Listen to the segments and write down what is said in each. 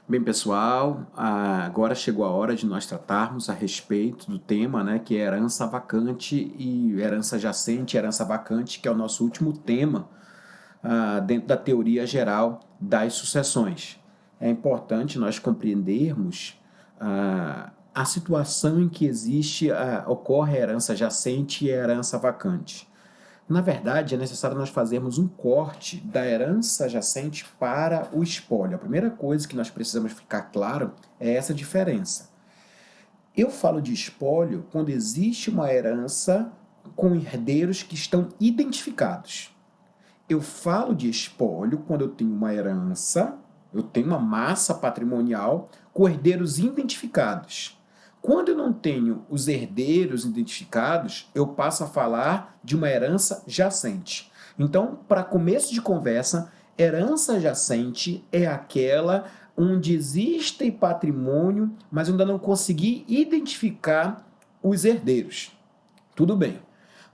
Bem, pessoal, agora chegou a hora de nós tratarmos a respeito do tema, né, que é herança vacante e herança jacente, herança vacante, que é o nosso último tema dentro da teoria geral das sucessões. É importante nós compreendermos a situação em que ocorre a herança jacente e a herança vacante. Na verdade, é necessário nós fazermos um corte da herança jacente para o espólio. A primeira coisa que nós precisamos ficar claro é essa diferença. Eu falo de espólio quando existe uma herança com herdeiros que estão identificados. Eu falo de espólio quando eu tenho uma herança, eu tenho uma massa patrimonial com herdeiros identificados. Quando eu não tenho os herdeiros identificados, eu passo a falar de uma herança jacente. Então, para começo de conversa, herança jacente é aquela onde existe patrimônio, mas eu ainda não consegui identificar os herdeiros. Tudo bem.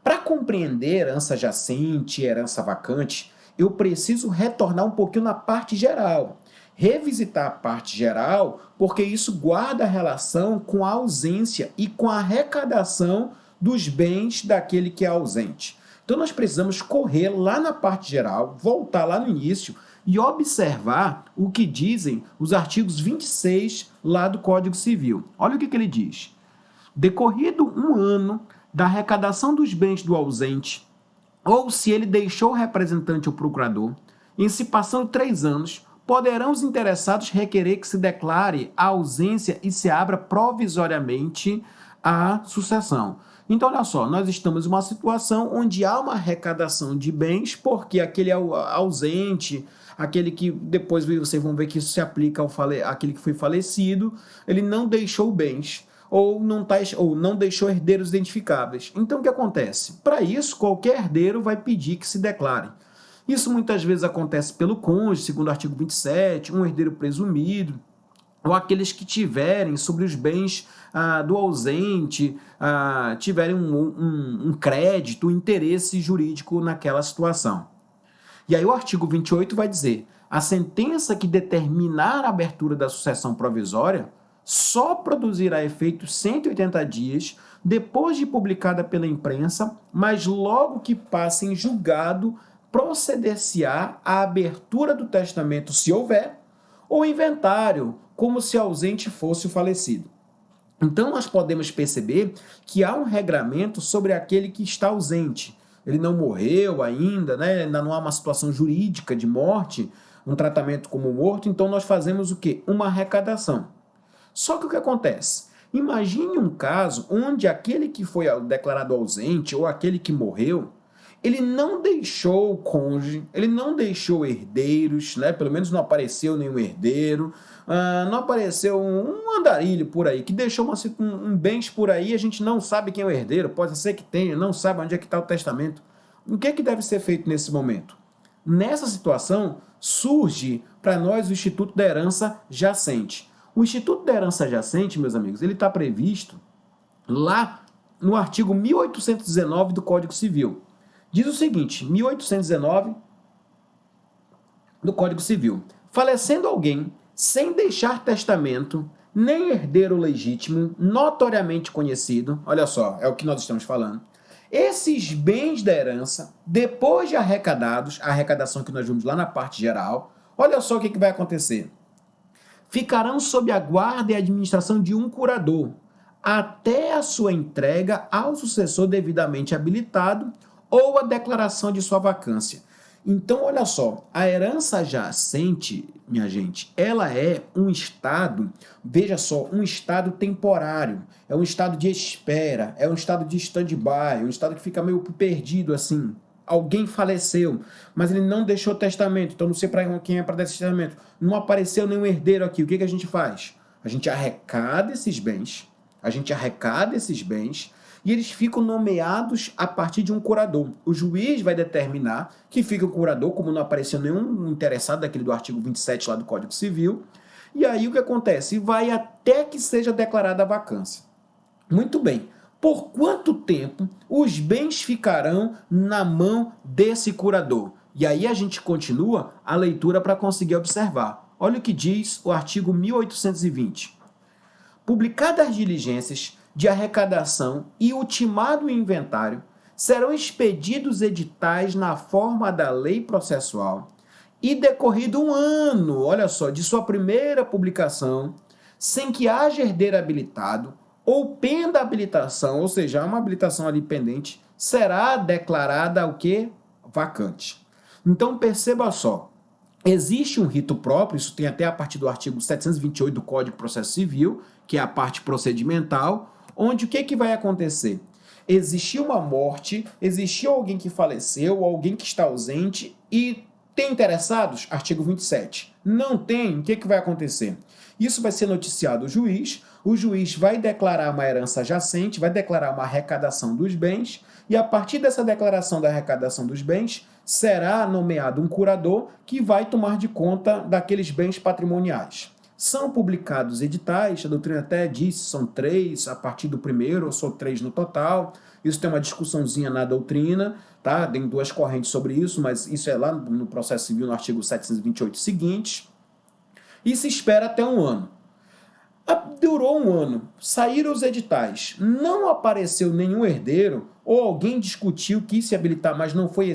Para compreender herança jacente e herança vacante, eu preciso retornar um pouquinho na parte geral. Revisitar a parte geral, porque isso guarda relação com a ausência e com a arrecadação dos bens daquele que é ausente. Então nós precisamos correr lá na parte geral, voltar lá no início e observar o que dizem os artigos 26 lá do Código Civil. Olha o que ele diz. Decorrido um ano da arrecadação dos bens do ausente, ou se ele deixou o representante ou procurador, em se passando 3 anos, poderão os interessados requerer que se declare a ausência e se abra provisoriamente a sucessão. Então, olha só, nós estamos em uma situação onde há uma arrecadação de bens, porque aquele ausente, aquele que depois vocês vão ver que isso se aplica àquele que foi falecido, ele não deixou bens ou não deixou herdeiros identificáveis. Então, o que acontece? Para isso, qualquer herdeiro vai pedir que se declare. Isso muitas vezes acontece pelo cônjuge, segundo o artigo 27, um herdeiro presumido, ou aqueles que tiverem sobre os bens do ausente, tiverem um crédito, um interesse jurídico naquela situação. E aí o artigo 28 vai dizer: a sentença que determinar a abertura da sucessão provisória só produzirá efeito 180 dias depois de publicada pela imprensa, mas logo que passe em julgado, proceder-se-á à abertura do testamento, se houver, ou inventário, como se ausente fosse o falecido. Então, nós podemos perceber que há um regramento sobre aquele que está ausente. Ele não morreu ainda, né? Ainda não há uma situação jurídica de morte, um tratamento como morto, então nós fazemos o quê? Uma arrecadação. Só que o que acontece? Imagine um caso onde aquele que foi declarado ausente ou aquele que morreu, ele não deixou o cônjuge, ele não deixou herdeiros, né? Pelo menos não apareceu nenhum herdeiro, não apareceu um andarilho por aí, que deixou um bens por aí, a gente não sabe quem é o herdeiro, pode ser que tenha, não sabe onde é que está o testamento. O que é que deve ser feito nesse momento? Nessa situação, surge para nós o Instituto da Herança Jacente. O Instituto da Herança Jacente, meus amigos, ele está previsto lá no artigo 1819 do Código Civil. Diz o seguinte, 1819 do Código Civil: falecendo alguém sem deixar testamento, nem herdeiro legítimo, notoriamente conhecido, olha só, é o que nós estamos falando, esses bens da herança, depois de arrecadados, a arrecadação que nós vimos lá na parte geral, olha só o que vai acontecer. Ficarão sob a guarda e administração de um curador, até a sua entrega ao sucessor devidamente habilitado ou a declaração de sua vacância. Então, olha só, a herança jacente, minha gente, ela é um estado, veja só, um estado temporário, é um estado de espera, é um estado de stand-by, um estado que fica meio perdido assim. Alguém faleceu, mas ele não deixou testamento, então não sei para quem é para dar testamento. Não apareceu nenhum herdeiro aqui. O que a gente faz? A gente arrecada esses bens, e eles ficam nomeados a partir de um curador. O juiz vai determinar que fica o curador, como não apareceu nenhum interessado daquele do artigo 27 lá do Código Civil, e aí o que acontece? Vai até que seja declarada a vacância. Muito bem. Por quanto tempo os bens ficarão na mão desse curador? E aí a gente continua a leitura para conseguir observar. Olha o que diz o artigo 1820. Publicadas as diligências de arrecadação e ultimado o inventário, serão expedidos editais na forma da lei processual e decorrido um ano, olha só, de sua primeira publicação, sem que haja herdeiro habilitado ou penda a habilitação, ou seja, uma habilitação ali pendente, será declarada o quê? Vacante. Então perceba só, existe um rito próprio, isso tem até a partir do artigo 728 do Código de Processo Civil, que é a parte procedimental, onde o que vai acontecer? Existiu uma morte, existiu alguém que faleceu, alguém que está ausente e tem interessados? Artigo 27. Não tem, o que vai acontecer? Isso vai ser noticiado ao juiz, o juiz vai declarar uma herança jacente, vai declarar uma arrecadação dos bens, e a partir dessa declaração da arrecadação dos bens, será nomeado um curador que vai tomar de conta daqueles bens patrimoniais. São publicados editais, a doutrina até diz que são 3 a partir do primeiro, ou são 3 no total. Isso tem uma discussãozinha na doutrina, tá? Tem 2 correntes sobre isso, mas isso é lá no processo civil, no artigo 728 seguinte. E se espera até um ano. Durou um ano, saíram os editais, não apareceu nenhum herdeiro, ou alguém discutiu, quis se habilitar, mas não foi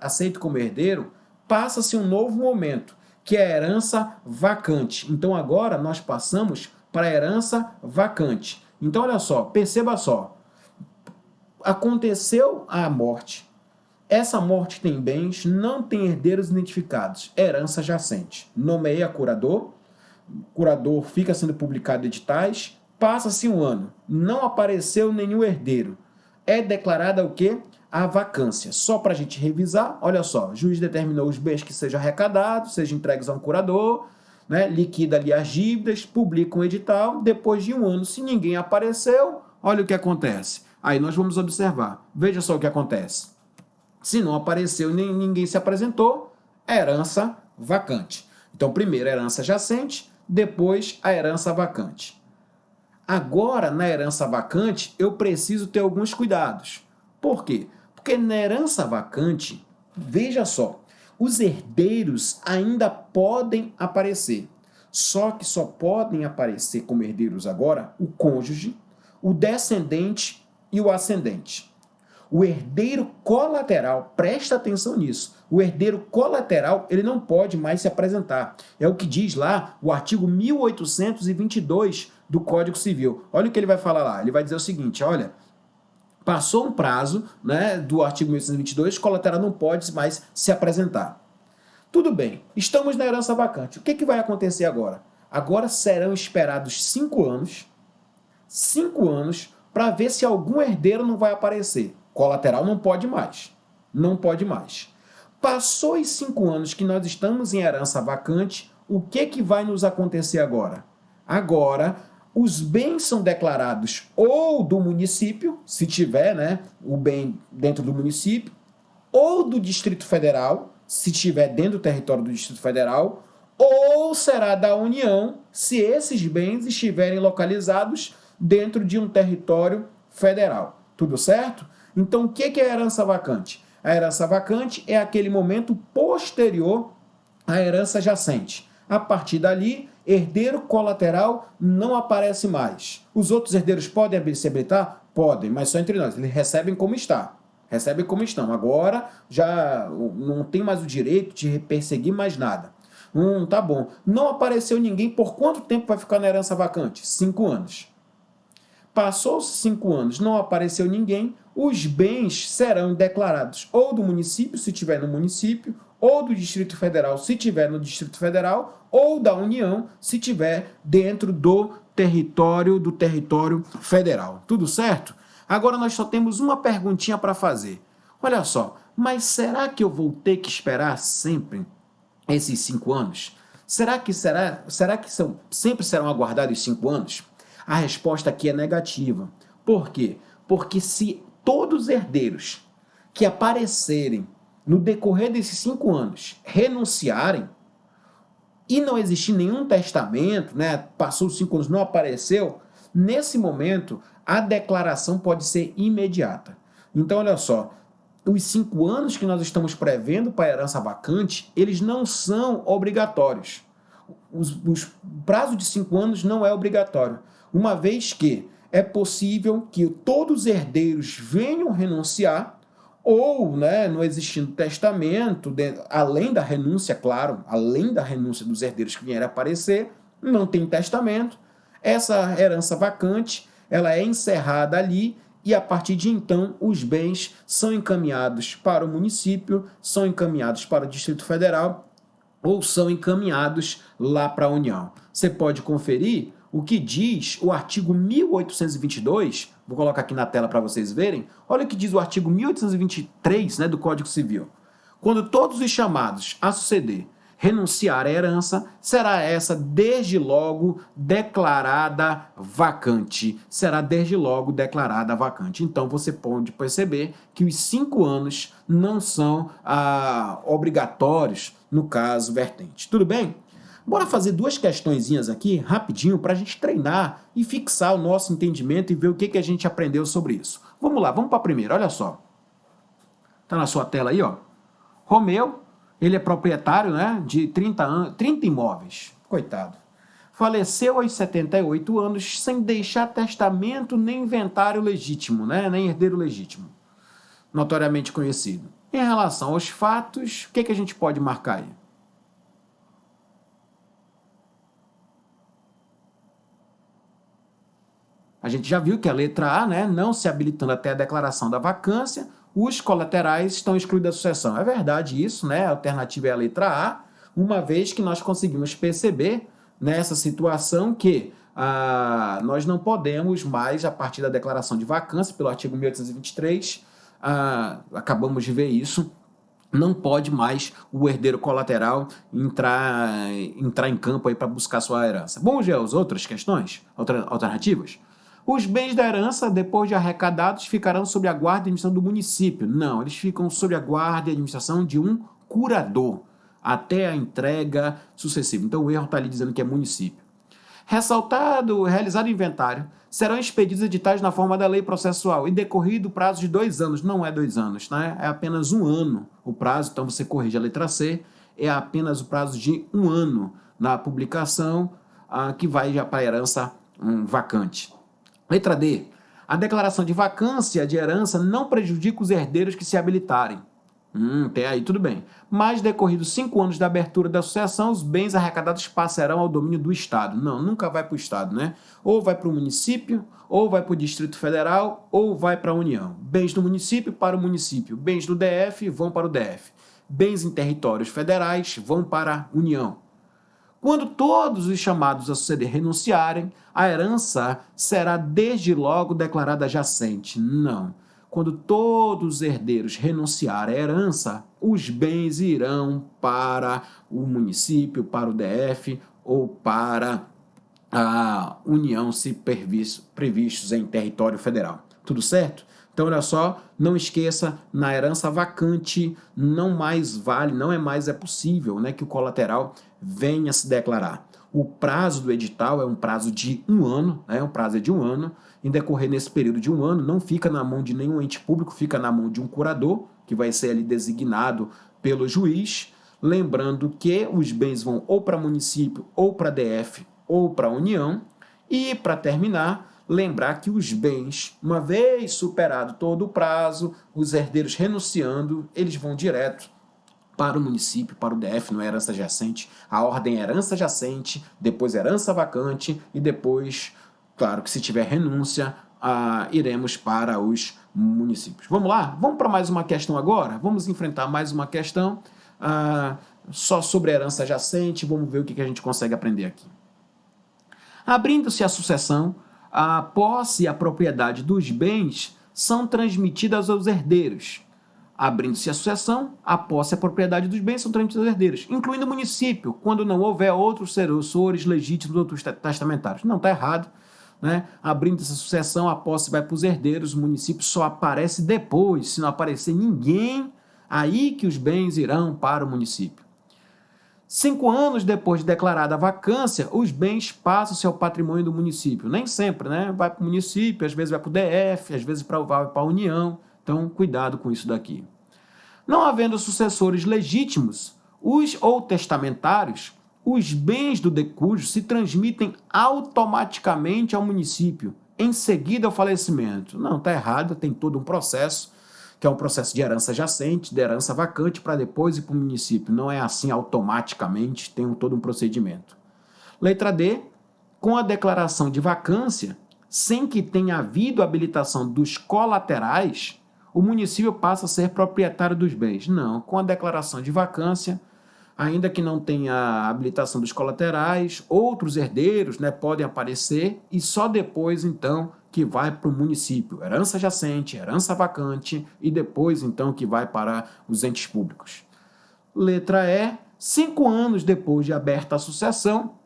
aceito como herdeiro, passa-se um novo momento, que é a herança vacante. Então agora nós passamos para a herança vacante. Então olha só, perceba só, aconteceu a morte, essa morte tem bens, não tem herdeiros identificados, herança jacente. Nomeia curador fica sendo publicado editais, passa-se um ano, não apareceu nenhum herdeiro. É declarada o quê? A vacância. Só para a gente revisar, olha só, o juiz determinou os bens que sejam arrecadados, sejam entregues a um curador, né, liquida ali as dívidas, publica um edital, depois de um ano, se ninguém apareceu, olha o que acontece. Aí nós vamos observar, veja só o que acontece. Se não apareceu e ninguém se apresentou, herança vacante. Então, primeiro a herança jacente, depois a herança vacante. Agora, na herança vacante, eu preciso ter alguns cuidados. Por quê? Porque na herança vacante, veja só, os herdeiros ainda podem aparecer. Só que só podem aparecer como herdeiros agora o cônjuge, o descendente e o ascendente. O herdeiro colateral, presta atenção nisso, o herdeiro colateral ele não pode mais se apresentar. É o que diz lá o artigo 1822 do Código Civil. Olha o que ele vai falar lá, ele vai dizer o seguinte, olha, passou um prazo, né, do artigo 1822, o colateral não pode mais se apresentar. Tudo bem, estamos na herança vacante. O que vai acontecer agora? Agora serão esperados 5 anos para ver se algum herdeiro não vai aparecer. Colateral não pode mais. Não pode mais. Passou os 5 anos que nós estamos em herança vacante, o que vai nos acontecer agora? Agora, os bens são declarados ou do município, se tiver, né, o bem dentro do município, ou do Distrito Federal, se tiver dentro do território do Distrito Federal, ou será da União, se esses bens estiverem localizados dentro de um território federal. Tudo certo? Então, o que é a herança vacante? A herança vacante é aquele momento posterior à herança jacente. A partir dali, herdeiro colateral não aparece mais. Os outros herdeiros podem se habilitar? Podem, mas só entre nós. Eles recebem como está. Recebem como estão. Agora, já não tem mais o direito de perseguir mais nada. Tá bom. Não apareceu ninguém. Por quanto tempo vai ficar na herança vacante? 5 anos. Passou-se 5 anos, não apareceu ninguém, os bens serão declarados ou do município, se tiver no município, ou do Distrito Federal, se tiver no Distrito Federal, ou da União, se tiver dentro do território federal. Tudo certo? Agora nós só temos uma perguntinha para fazer. Olha só, mas será que eu vou ter que esperar sempre esses 5 anos? Será que sempre serão aguardados 5 anos? A resposta aqui é negativa. Por quê? Porque se todos os herdeiros que aparecerem no decorrer desses 5 anos renunciarem e não existir nenhum testamento, né, passou os 5 anos, não apareceu, nesse momento a declaração pode ser imediata. Então, olha só, os 5 anos que nós estamos prevendo para a herança vacante, eles não são obrigatórios. O prazo de 5 anos não é obrigatório, uma vez que é possível que todos os herdeiros venham renunciar ou, né, não existindo testamento, além da renúncia, claro, além da renúncia dos herdeiros que vierem a aparecer, não tem testamento, essa herança vacante, ela é encerrada ali e a partir de então os bens são encaminhados para o município, são encaminhados para o Distrito Federal ou são encaminhados lá para a União. Você pode conferir o que diz o artigo 1822, vou colocar aqui na tela para vocês verem, olha o que diz o artigo 1823, né, do Código Civil. Quando todos os chamados a suceder renunciar à herança, será essa desde logo declarada vacante. Será desde logo declarada vacante. Então você pode perceber que os 5 anos não são obrigatórios no caso vertente. Tudo bem? Bora fazer 2 questõezinhas aqui, rapidinho, para a gente treinar e fixar o nosso entendimento e ver o que a gente aprendeu sobre isso. Vamos lá, vamos para a primeira, olha só. Tá na sua tela aí, ó. Romeu, ele é proprietário, né, de 30 imóveis. Coitado. Faleceu aos 78 anos sem deixar testamento nem inventário legítimo, né, nem herdeiro legítimo. Notoriamente conhecido. Em relação aos fatos, o que a gente pode marcar aí? A gente já viu que a letra A, né, não se habilitando até a declaração da vacância, os colaterais estão excluídos da sucessão. É verdade isso, né? A alternativa é a letra A, uma vez que nós conseguimos perceber nessa situação que nós não podemos mais, a partir da declaração de vacância, pelo artigo 1823, acabamos de ver isso, não pode mais o herdeiro colateral entrar em campo aí para buscar sua herança. Vamos ver as outras questões, alternativas? Os bens da herança, depois de arrecadados, ficarão sob a guarda e administração do município. Não, eles ficam sob a guarda e administração de um curador, até a entrega sucessiva. Então o erro está ali dizendo que é município. Realizado o inventário, serão expedidos editais na forma da lei processual e decorrido o prazo de 2 anos. Não é 2 anos, né? É apenas 1 ano o prazo, então você corrige a letra C, é apenas o prazo de 1 ano na publicação que vai já para a herança vacante. Letra D. A declaração de vacância de herança não prejudica os herdeiros que se habilitarem. Até aí tudo bem. Mas decorridos 5 anos da abertura da sucessão, os bens arrecadados passarão ao domínio do Estado. Não, nunca vai para o Estado, né? Ou vai para o município, ou vai para o Distrito Federal, ou vai para a União. Bens do município para o município. Bens do DF vão para o DF. Bens em territórios federais vão para a União. Quando todos os chamados a suceder renunciarem, a herança será desde logo declarada jacente. Não. Quando todos os herdeiros renunciarem à herança, os bens irão para o município, para o DF ou para a União, se previstos em território federal. Tudo certo? Então, olha só, não esqueça, na herança vacante não mais vale, não é mais possível, né, que o colateral venha se declarar. O prazo do edital é um prazo de 1 ano, né, de 1 ano, em decorrer nesse período de 1 ano, não fica na mão de nenhum ente público, fica na mão de um curador, que vai ser ali designado pelo juiz, lembrando que os bens vão ou para município, ou para DF, ou para União, e para terminar, lembrar que os bens, uma vez superado todo o prazo, os herdeiros renunciando, eles vão direto para o município, para o DF, não é herança jacente. A ordem é herança jacente, depois herança vacante e depois, claro que se tiver renúncia, iremos para os municípios. Vamos lá? Vamos para mais uma questão agora? Vamos enfrentar mais uma questão só sobre herança jacente. Vamos ver o que a gente consegue aprender aqui. Abrindo-se a sucessão, a posse e a propriedade dos bens são transmitidas aos herdeiros. Abrindo-se a sucessão, a posse e a propriedade dos bens são transmitidas aos herdeiros, incluindo o município, quando não houver outros sucessores legítimos ou outros testamentários. Não, está errado. Né? Abrindo-se a sucessão, a posse vai para os herdeiros, o município só aparece depois. Se não aparecer ninguém, aí que os bens irão para o município. 5 anos depois de declarada a vacância, os bens passam-se ao patrimônio do município. Nem sempre, né? Vai para o município, às vezes vai para o DF, às vezes vai para a União. Então, cuidado com isso daqui. Não havendo sucessores legítimos, ou testamentários, os bens do decújo se transmitem automaticamente ao município, em seguida ao falecimento. Não, está errado, tem todo um processo, que é um processo de herança jacente, de herança vacante, para depois ir para o município. Não é assim automaticamente, tem todo um procedimento. Letra D, com a declaração de vacância, sem que tenha havido habilitação dos colaterais, o município passa a ser proprietário dos bens. Não, com a declaração de vacância, ainda que não tenha a habilitação dos colaterais, outros herdeiros, né, podem aparecer e só depois, então, que vai para o município. Herança jacente, herança vacante e depois, então, que vai para os entes públicos. Letra E, 5 anos depois de aberta a sucessão,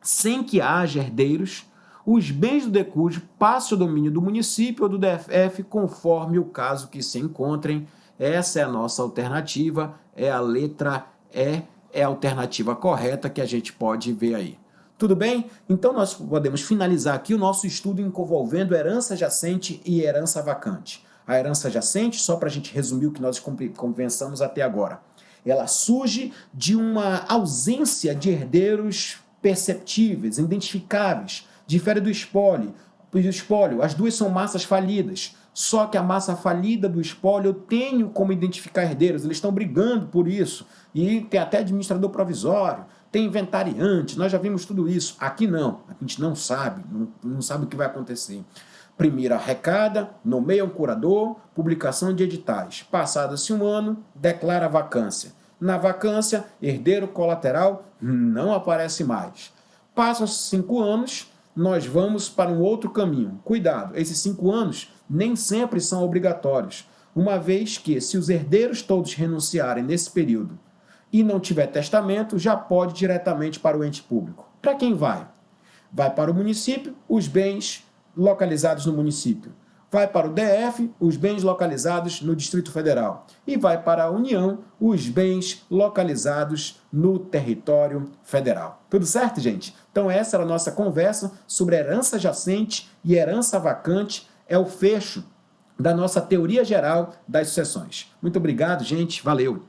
sem que haja herdeiros, os bens do decújo passam ao domínio do município ou do DFF, conforme o caso que se encontrem. Essa é a nossa alternativa, é a letra E, é a alternativa correta que a gente pode ver aí. Tudo bem? Então nós podemos finalizar aqui o nosso estudo envolvendo herança jacente e herança vacante. A herança jacente, só para a gente resumir o que nós conversamos até agora, ela surge de uma ausência de herdeiros perceptíveis, identificáveis, difere do espólio. As duas são massas falidas, só que a massa falida do espólio eu tenho como identificar herdeiros, eles estão brigando por isso, e tem até administrador provisório, tem inventariante, nós já vimos tudo isso. Aqui não, a gente não sabe, não sabe o que vai acontecer. Primeiro arrecada, nomeia um curador, publicação de editais. Passado-se um ano, declara a vacância. Na vacância, herdeiro colateral não aparece mais. Passam-se 5 anos, nós vamos para um outro caminho. Cuidado, esses 5 anos nem sempre são obrigatórios, uma vez que, se os herdeiros todos renunciarem nesse período e não tiver testamento, já pode ir diretamente para o ente público. Para quem vai? Vai para o município, os bens localizados no município. Vai para o DF, os bens localizados no Distrito Federal. E vai para a União, os bens localizados no território federal. Tudo certo, gente? Então essa era a nossa conversa sobre herança jacente e herança vacante. É o fecho da nossa teoria geral das sucessões. Muito obrigado, gente. Valeu!